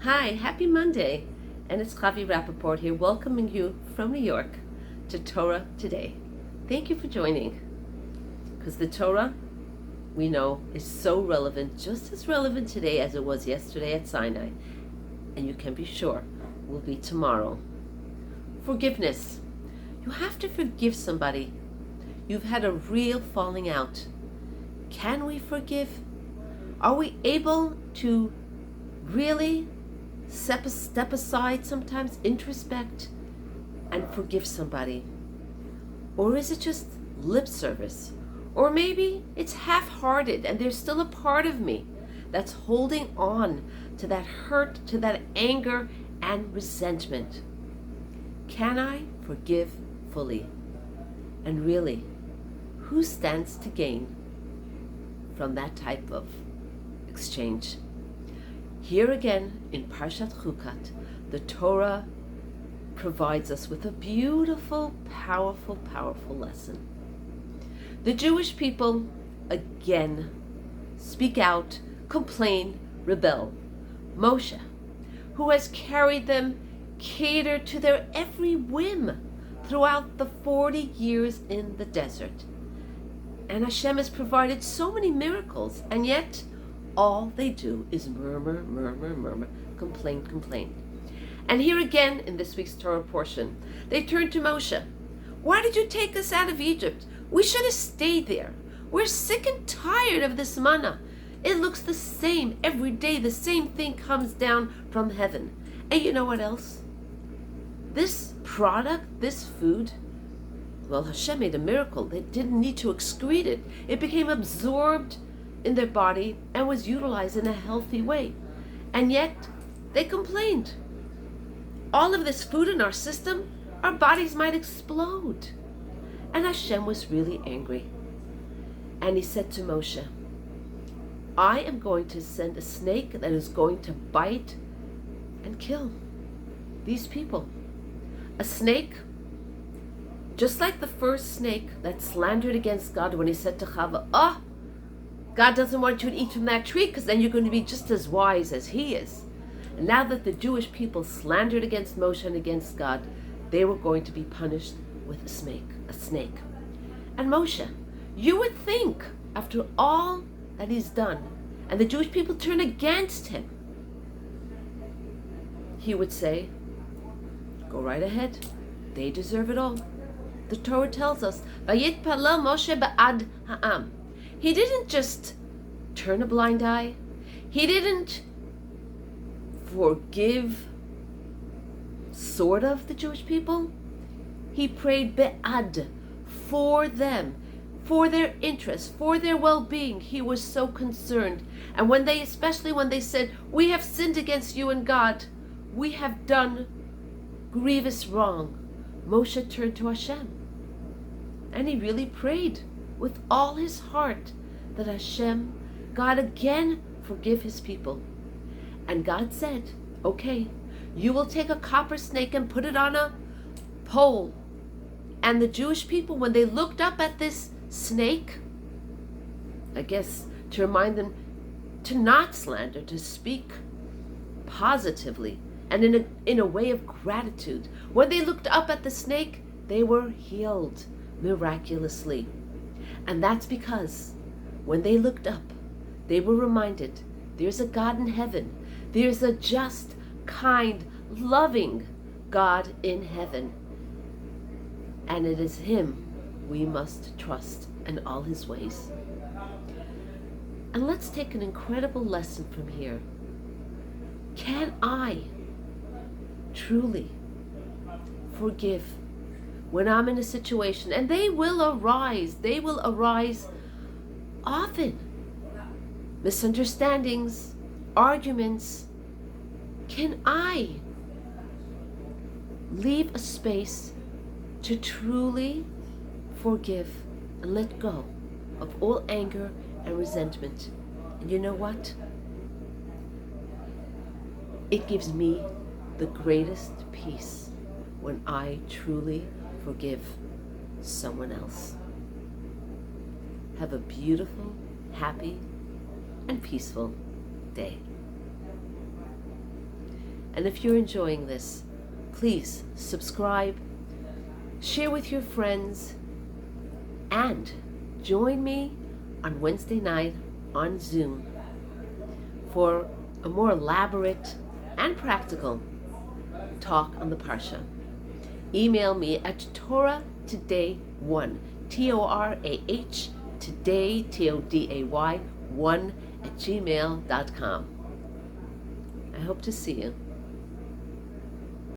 Hi, happy Monday, and it's Chavi Rappaport here, welcoming you from New York to Torah Today. Thank you for joining, because the Torah, we know, is so relevant, just as relevant today as it was yesterday at Sinai, and you can be sure will be tomorrow. Forgiveness. You have to forgive somebody. You've had a real falling out. Can we forgive? Are we able to really step aside sometimes, introspect, and forgive somebody? Or is it just lip service? Or maybe it's half-hearted and there's still a part of me that's holding on to that hurt, to that anger and resentment. Can I forgive fully? And really, who stands to gain from that type of exchange? Here again in Parshat Chukas, the Torah provides us with a beautiful, powerful lesson. The Jewish people again speak out, complain, rebel. Moshe, who has carried them, catered to their every whim throughout the 40 years in the desert. And Hashem has provided so many miracles, and yet all they do is murmur, complain. And here again in this week's Torah portion, they turn to Moshe. Why did you take us out of Egypt? We should have stayed there. We're sick and tired of this manna. It looks the same every day. The same thing comes down from heaven. And you know what else? This product, this food, well, Hashem made a miracle. They didn't need to excrete it. It became absorbed in their body and was utilized in a healthy way. And yet, they complained. All of this food in our system, our bodies might explode. And Hashem was really angry. And he said to Moshe, I am going to send a snake that is going to bite and kill these people. A snake, just like the first snake that slandered against God when he said to Chava, God doesn't want you to eat from that tree because then you're going to be just as wise as he is. And now that the Jewish people slandered against Moshe and against God, they were going to be punished with a snake. And Moshe, you would think, after all that he's done, and the Jewish people turn against him, he would say, go right ahead. They deserve it all. The Torah tells us, Vayitpalel Moshe ba'ad ha'am. He didn't just turn a blind eye. He didn't forgive, sort of, the Jewish people. He prayed be'ad, for them, for their interests, for their well-being. He was so concerned. And especially when they said, we have sinned against you and God, we have done grievous wrong, Moshe turned to Hashem. And he really prayed with all his heart that Hashem, God, again forgive his people. And God said, okay, you will take a copper snake and put it on a pole. And the Jewish people, when they looked up at this snake, I guess to remind them to not slander, to speak positively and in a way of gratitude. When they looked up at the snake, they were healed miraculously. And that's because when they looked up, they were reminded there's a God in heaven. There's a just, kind, loving God in heaven. And it is him we must trust in all his ways. And let's take an incredible lesson from here. Can I truly forgive when I'm in a situation? And they will arise often. Misunderstandings, arguments. Can I leave a space to truly forgive and let go of all anger and resentment? And you know what? It gives me the greatest peace when I truly forgive someone else. Have a beautiful, happy, and peaceful day. And if you're enjoying this, please subscribe, share with your friends, and join me on Wednesday night on Zoom for a more elaborate and practical talk on the Parsha. Email me at torahtoday1, Torah, today, Today, 1 @gmail.com. I hope to see you.